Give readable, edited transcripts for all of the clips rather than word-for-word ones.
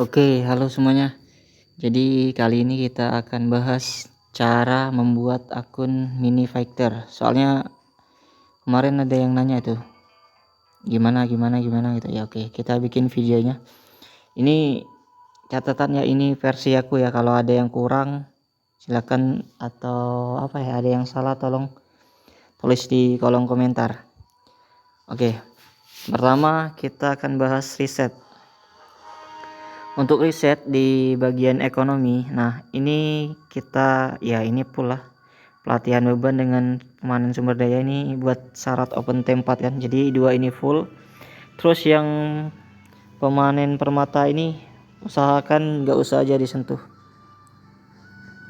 Oke, halo semuanya. Jadi kali ini kita akan bahas cara membuat akun mini fighter. Soalnya kemarin ada yang nanya tuh, gimana gitu. Ya oke, kita bikin videonya. Ini catatannya ini versi aku ya. Kalau ada yang kurang silakan atau ada yang salah tolong tulis di kolom komentar. Oke. Pertama kita akan bahas riset. Untuk riset di bagian ekonomi, nah ini kita ini pula pelatihan beban dengan pemanen sumber daya ini buat syarat open tempat kan. Jadi dua ini full. Terus yang pemanen permata ini usahakan nggak usah aja disentuh.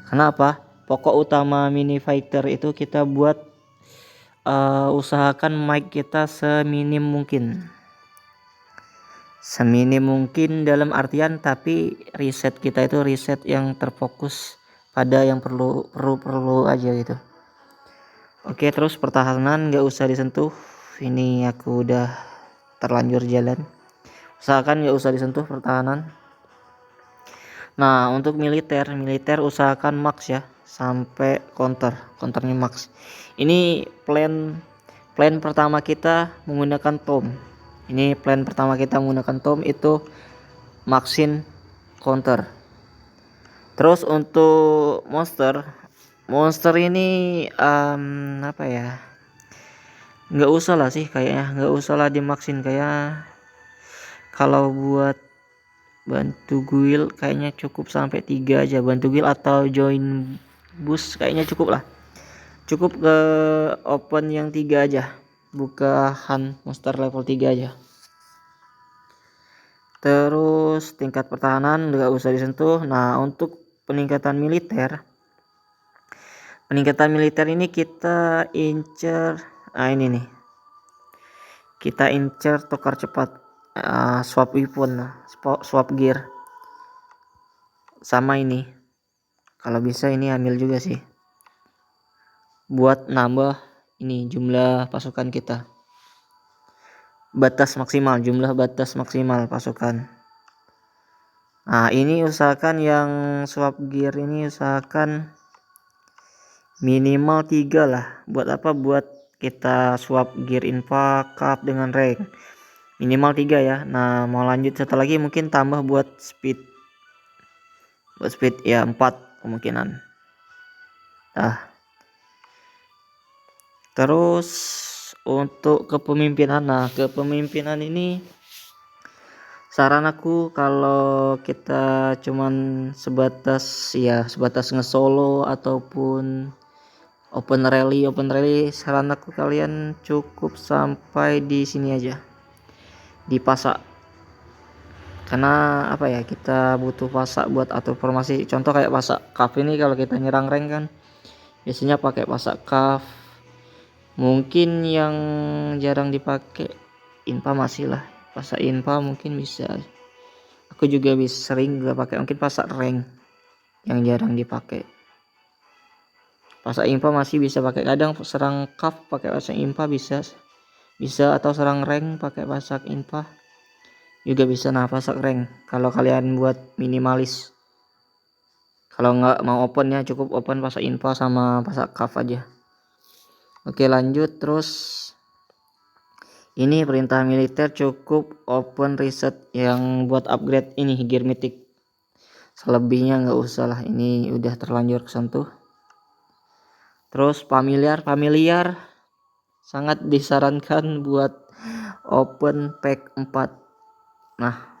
Kenapa? Pokok utama mini fighter itu kita buat usahakan mic kita seminim mungkin dalam artian, tapi riset kita itu riset yang terfokus pada yang perlu aja gitu. Oke, terus pertahanan nggak usah disentuh, ini aku udah terlanjur jalan, usahakan nggak usah disentuh pertahanan. Nah untuk militer usahakan max ya, sampai counternya max. Ini plan pertama kita menggunakan tom. Ini plan pertama kita menggunakan tom itu maxin counter. Terus untuk monster ini nggak usah lah sih kayaknya, nggak usah lah dimaksin. Kayak kalau buat bantu guild kayaknya cukup sampai 3 aja, bantu guild atau join boost kayaknya cukup ke open yang 3 aja, buka hunt monster level 3 aja. Terus tingkat pertahanan nggak usah disentuh. Nah untuk peningkatan militer ini kita incer, ini nih, kita incer tukar cepat, swap weapon, swap gear, sama ini kalau bisa ini ambil juga sih buat nambah ini jumlah pasukan kita, jumlah batas maksimal pasukan. Nah ini usahakan yang swap gear ini usahakan minimal 3 lah. Buat apa? Buat kita swap gear infa cup dengan rank minimal 3 ya. Nah mau lanjut satu lagi mungkin tambah buat speed ya 4 kemungkinan. Terus untuk kepemimpinan, kepemimpinan ini saran aku kalau kita cuman sebatas nge-solo ataupun open rally, saran aku kalian cukup sampai di sini aja, di pasak. Karena kita butuh pasak buat atur formasi. Contoh kayak pasak kaf ini, kalau kita nyerang rank kan biasanya pakai pasak kaf. Mungkin yang jarang dipakai infa masih lah, pasak infa mungkin bisa. Aku juga sering gak pakai, mungkin pasak rank yang jarang dipakai. Pasak infa masih bisa pakai, kadang serang kaf pakai pasak infa bisa, atau serang rank pakai pasak infa juga bisa. Nah pasak rank kalau kalian buat minimalis, kalau nggak mau open ya cukup open pasak infa sama pasak kaf aja. Oke lanjut. Terus ini perintah militer cukup open riset yang buat upgrade ini gear mythic, selebihnya nggak usah lah, ini udah terlanjur kesentuh. Terus familiar sangat disarankan buat open pack 4. Nah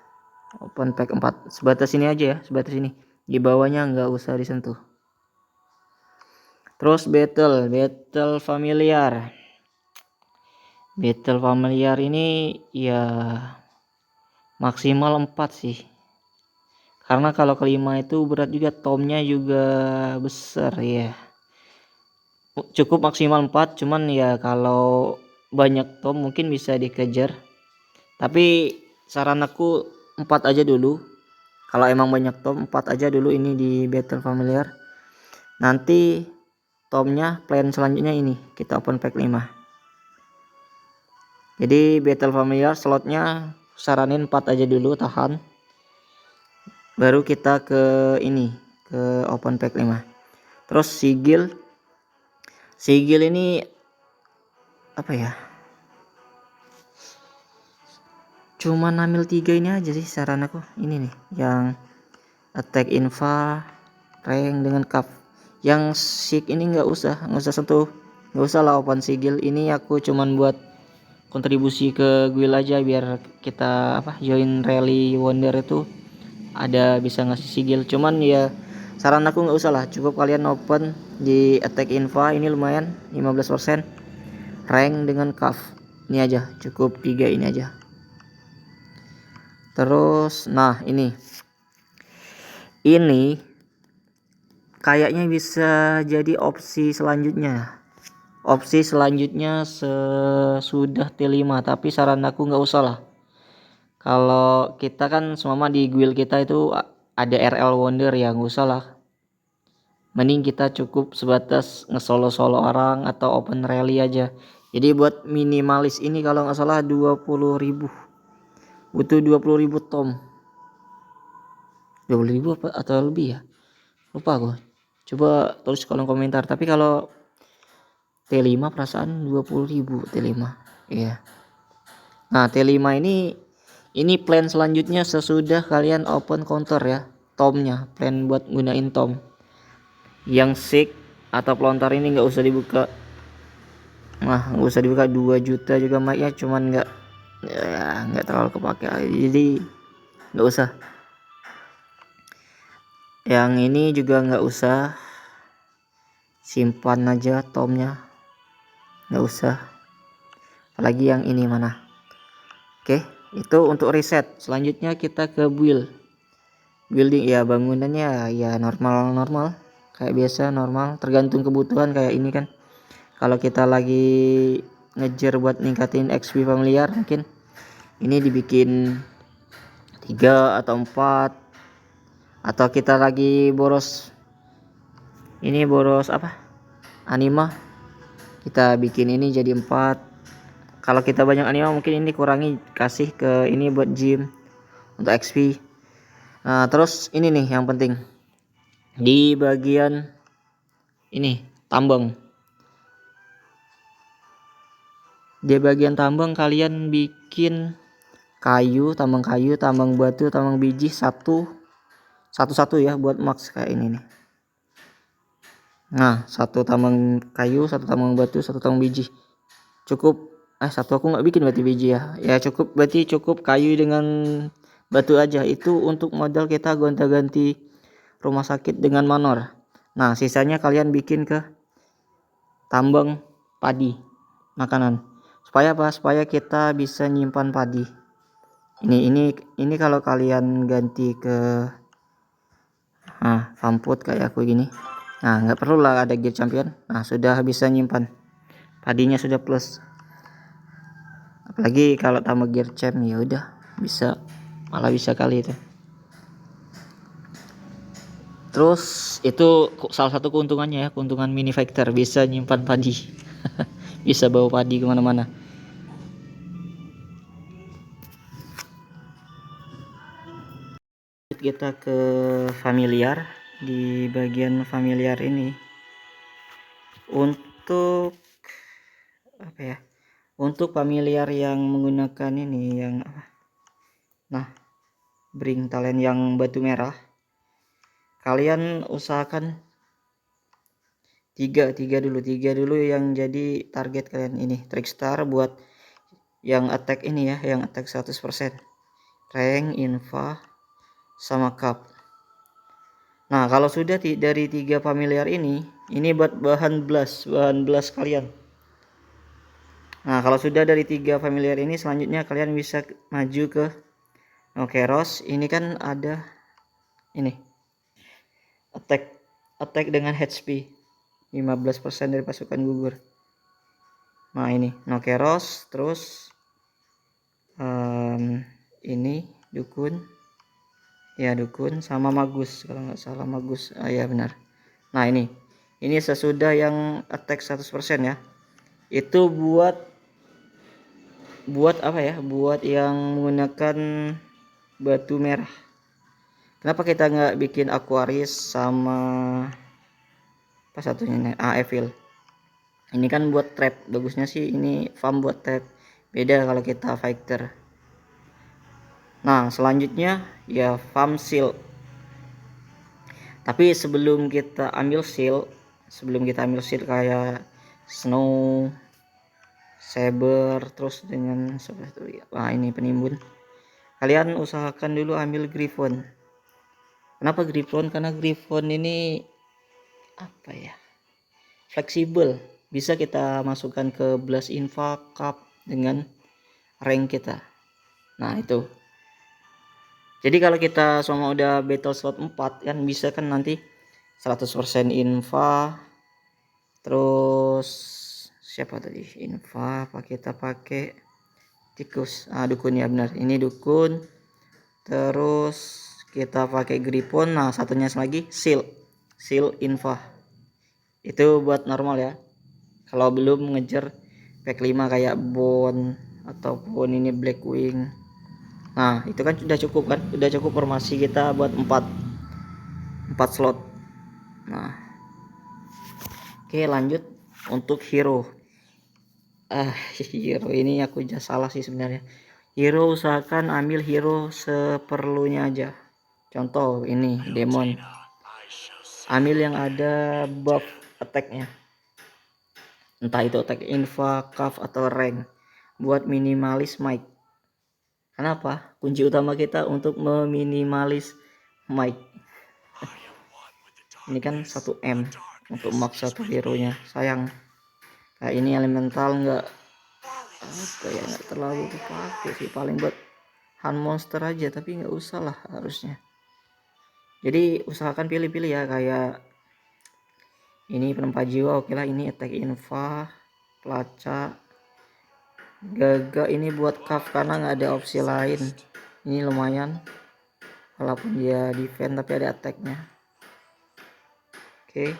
open pack 4 sebatas ini aja ya, sebatas ini, di bawahnya nggak usah disentuh. Terus battle familiar ini ya maksimal 4 sih, karena kalau kelima itu berat juga, tomnya juga besar ya. Cukup maksimal 4, cuman ya kalau banyak tom mungkin bisa dikejar, tapi saran aku 4 aja dulu. Kalau emang banyak tom 4 aja dulu ini di battle familiar. Nanti tomnya plan selanjutnya ini kita open pack 5. Jadi battle familiar slotnya saranin 4 aja dulu, tahan. baru kita ke ini, ke open pack 5. Terus sigil ini apa ya, cuma namil 3 ini aja sih saran aku. Ini nih yang attack infa rank dengan cup. Yang sig ini nggak usah sentuh, nggak usah lah open sigil. Ini aku cuman buat kontribusi ke guild aja, biar kita join rally wonder itu ada bisa ngasih sigil. Cuman ya saran aku nggak usah lah, cukup kalian open di attack infa ini lumayan 15% rank dengan cup. Ini aja, cukup 3 ini aja. Terus nah ini kayaknya bisa jadi opsi selanjutnya. Opsi selanjutnya sesudah T5, tapi saran aku nggak usah lah. Kalau kita kan semua di guild kita itu ada RL Wonder ya, nggak usah lah. Mending kita cukup sebatas nge-solo orang atau open rally aja. Jadi buat minimalis ini kalau nggak salah 20.000. Butuh 20.000 tom. 20.000 apa atau lebih ya? Lupa aku. Coba tulis kolom komentar. Tapi kalau T5 perasaan 20.000 T5. Iya. Nah, T5 ini plan selanjutnya sesudah kalian open counter ya. Tomnya, plan buat gunain tom. Yang sick atau pelontar ini nggak usah dibuka. Nah, nggak usah dibuka 2 juta juga mic-nya, cuman nggak terlalu kepake. Jadi nggak usah. Yang ini juga nggak usah, simpan aja tomnya, nggak usah. Apalagi yang ini mana. Oke, itu untuk reset. Selanjutnya kita ke building ya, bangunannya ya normal kayak biasa, normal, tergantung kebutuhan. Kayak ini kan kalau kita lagi ngejar buat ningkatin XP familiar, mungkin ini dibikin 3 atau 4, atau kita lagi boros anima, kita bikin ini jadi 4. Kalau kita banyak anima mungkin ini kurangi, kasih ke ini buat gym untuk XP. Nah, terus ini nih yang penting di bagian ini tambang. Di bagian tambang kalian bikin tambang kayu, tambang batu, tambang biji satu ya buat max kayak ini nih. Nah, satu tambang kayu, satu tambang batu, satu tambang biji. Cukup satu aku nggak bikin berarti biji ya. Ya cukup, berarti cukup kayu dengan batu aja. Itu untuk modal kita gonta-ganti rumah sakit dengan manor. Nah, sisanya kalian bikin ke tambang padi makanan. Supaya apa? Supaya kita bisa nyimpan padi. Ini kalau kalian ganti ke farmfood kayak aku gini. Nah, nggak perlu lah ada gear champion. Nah, sudah bisa nyimpan. Padinya sudah plus. Apalagi kalau tambah gear champ ya udah malah bisa kali itu. Terus itu salah satu keuntungannya ya, keuntungan mini factor, bisa nyimpan padi. Bisa bawa padi kemana-mana. Kita ke familiar. Di bagian familiar ini untuk untuk familiar yang menggunakan ini yang bring talent yang batu merah, kalian usahakan tiga dulu yang jadi target kalian. Ini trickstar buat yang attack ini ya, yang attack 100%, rank, infa, sama cup. Nah, kalau sudah dari 3 familiar ini buat bahan blast kalian. Nah, kalau sudah dari 3 familiar ini, selanjutnya kalian bisa maju ke Nokeros. Ini kan ada ini attack dengan HP 15% dari pasukan gugur. Nah, ini Nokeros, terus ini dukun sama magus, kalau nggak salah magus. Ya benar. Nah, ini sesudah yang attack 100% ya. Itu buat apa ya? Buat yang menggunakan batu merah. Kenapa kita nggak bikin Aquaris sama apa satunya nih? Evil. Ini kan buat trap, bagusnya sih ini farm buat trap. Beda kalau kita fighter. Nah, selanjutnya ya farm seal. Tapi sebelum kita ambil seal kayak snow, saber, terus dengan seperti itu. Wah, ini penimbun. Kalian usahakan dulu ambil griffon. Kenapa griffon? Karena griffon ini apa ya? Fleksibel. Bisa kita masukkan ke blast infa cup dengan rank kita. Nah, itu. Jadi kalau kita semua udah battle slot 4 kan bisa kan nanti 100% infa, terus siapa tadi infa, apa kita pakai tikus, dukun ya benar, ini dukun, terus kita pakai gripon. Nah, satunya lagi seal infa, itu buat normal ya. Kalau belum ngejar pack 5 kayak bone ataupun ini blackwing. Nah, itu kan sudah cukup kan, udah cukup formasi kita buat 4 slot. Nah, oke, lanjut untuk hero. Hero ini aku aja salah sih sebenarnya. Hero usahakan ambil hero seperlunya aja. Contoh ini demon, ambil yang ada buff attacknya, entah itu attack infa, cuff atau rank, buat minimalis mic. Kenapa? Kunci utama kita untuk meminimalis mic. Ini kan 1M untuk max satu hero nya, sayang. Kayak ini elemental nggak apa ya, nggak terlalu dipakai sih, paling buat hunt monster aja, tapi nggak usah lah harusnya. Jadi usahakan pilih-pilih ya, kayak ini penempat jiwa oke lah, ini attack infa, pelacak, gaga ini buat cuff karena nggak ada opsi lain. Ini lumayan walaupun dia defense tapi ada attacknya. Oke,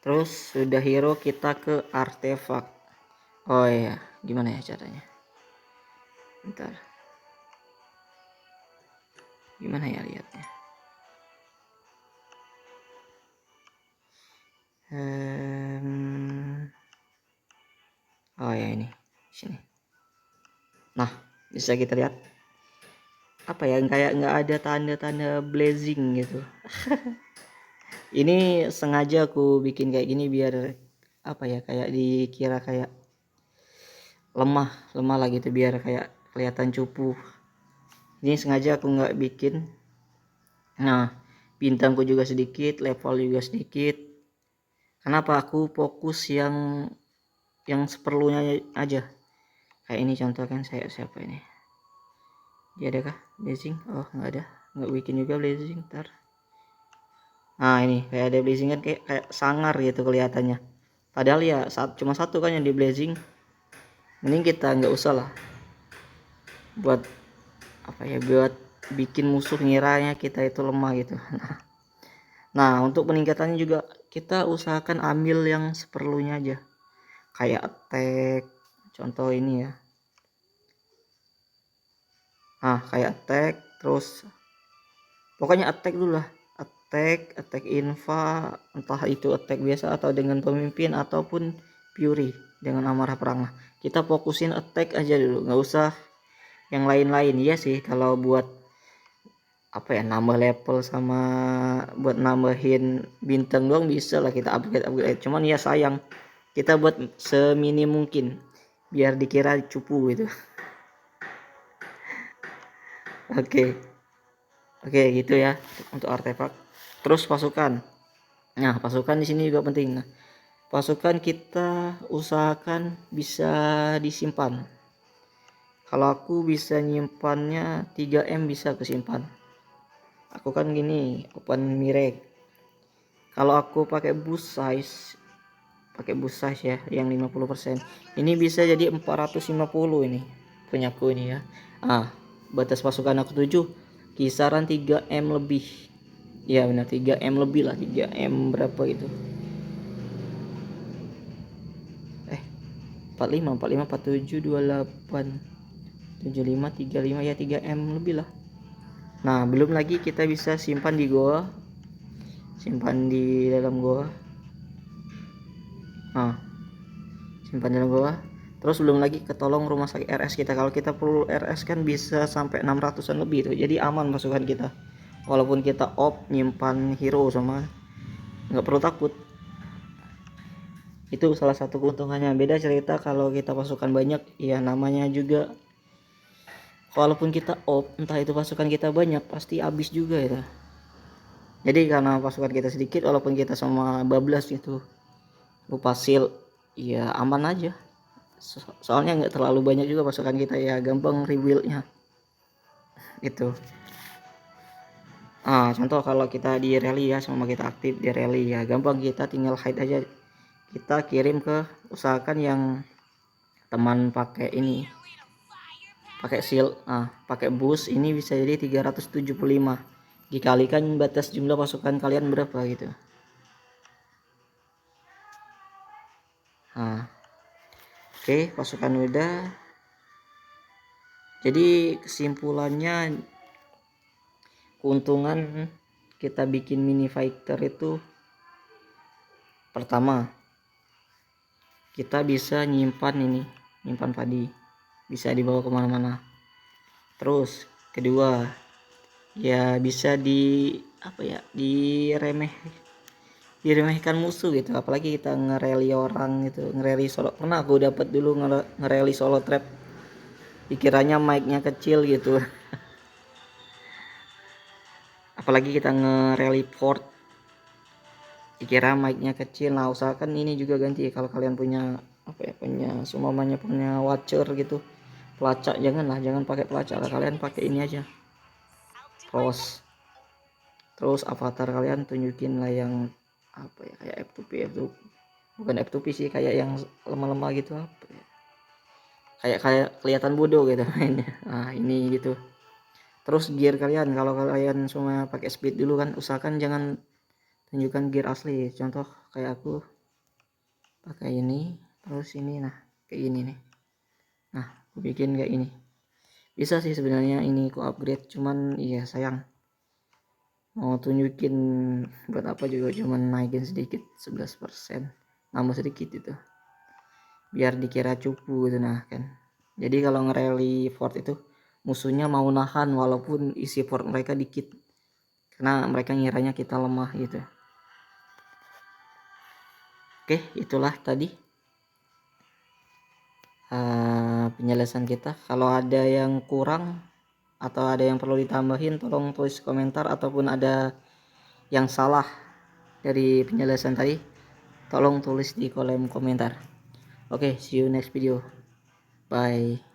terus sudah hero, kita ke artefak. Oh iya, gimana ya caranya, bentar, gimana ya lihatnya. Oh ya, ini sini. Nah, bisa kita lihat apa ya, kayak nggak ada tanda-tanda blazing gitu. Ini sengaja aku bikin kayak gini biar apa ya, kayak dikira kayak lemah lah gitu, biar kayak kelihatan cupu. Ini sengaja aku nggak bikin. Nah, bintangku juga sedikit, level juga sedikit. Kenapa? Aku fokus yang seperlunya aja. Kayak ini contoh kan, saya siapa ini, dia ada kah blazing? Oh, nggak ada, nggak bikin juga blazing. Ntar, nah ini kayak ada blazing kan, kayak sangar gitu kelihatannya, padahal ya cuma satu kan yang di blazing. Mending kita nggak usah lah buat apa ya, buat bikin musuh ngiranya kita itu lemah gitu. Nah, untuk peningkatannya juga kita usahakan ambil yang seperlunya aja, kayak attack, contoh ini ya. Kayak attack, terus pokoknya attack dulu lah, attack infa, entah itu attack biasa atau dengan pemimpin ataupun fury dengan amarah perang. Kita fokusin attack aja dulu, nggak usah yang lain-lain. Iya sih, kalau buat apa ya, nambah level sama buat nambahin bintang doang bisa lah kita upgrade. Cuman ya sayang, kita buat seminim mungkin biar dikira cupu gitu. Oke, gitu ya untuk artefak. Terus pasukan. Nah, pasukan di sini juga penting. Nah, pasukan kita usahakan bisa disimpan. Kalau aku bisa nyimpannya 3M bisa kesimpan. Aku kan gini, open mirek. Kalau aku pakai boost size ya yang 50%. Ini bisa jadi 450 ini punyaku ini ya. Batas pasukan aku 7, kisaran 3M lebih. Ya benar, 3M lebih lah, 3M berapa itu? 45, 47, 28, 75, 35 ya, 3M lebih lah. Nah, belum lagi kita bisa simpan di goa, simpan di dalam goa. Nah, simpan di dalam goa. Terus belum lagi ketolong rumah sakit RS kita. Kalau kita perlu RS kan bisa sampai 600-an lebih tuh. Jadi aman pasukan kita. Walaupun kita nyimpan hero sama, nggak perlu takut. Itu salah satu keuntungannya. Beda cerita kalau kita pasukan banyak, ya namanya juga walaupun kita entah itu pasukan kita banyak, pasti habis juga ya. Jadi karena pasukan kita sedikit, walaupun kita sama bablas gitu, lupa seal, ya aman aja. Soalnya nggak terlalu banyak juga pasukan kita, ya gampang rebuildnya itu. Contoh kalau kita di rally ya, sama kita aktif di rally ya gampang, kita tinggal hide aja, kita kirim ke, usahakan yang teman pakai ini, pakai shield, pakai boost ini bisa jadi 375 dikalikan batas jumlah pasukan kalian berapa gitu. Oke, pasukan udah. Jadi kesimpulannya, keuntungan kita bikin mini fighter itu, pertama kita bisa nyimpan padi, bisa dibawa kemana-mana. Terus kedua, ya bisa diremehkan musuh gitu, apalagi kita ngereli orang gitu, ngereli solo. Pernah aku dapat dulu ngereli solo trap, dikiranya mic-nya kecil gitu. Apalagi kita ngereli port, dikira mic-nya kecil. Nah, usahakan ini juga ganti kalau kalian punya punya watcher gitu, pelacak, jangan pakai pelacak lah, kalian pakai ini aja, pros. Terus avatar kalian tunjukin lah yang kayak F2P, bukan F2P sih, kayak yang lemah-lemah gitu, kayak kelihatan bodoh gitu mainnya. Ini gitu. Terus gear kalian, kalau kalian semua pakai speed dulu kan, usahakan jangan tunjukkan gear asli. Contoh kayak aku pakai ini, terus ini, kayak gini nih. Aku bikin kayak ini. Bisa sih sebenarnya ini ku upgrade, cuman iya sayang, mau tunjukin buat apa juga, cuman naikin sedikit 11%, nambah sedikit itu biar dikira cupu gitu kan. Jadi kalau ngerally fort itu, musuhnya mau nahan walaupun isi fort mereka dikit, karena mereka ngiranya kita lemah gitu. Oke, itulah tadi penjelasan kita. Kalau ada yang kurang atau ada yang perlu ditambahin, tolong tulis komentar, ataupun ada yang salah dari penjelasan tadi, tolong tulis di kolom komentar. Oke, see you next video. Bye.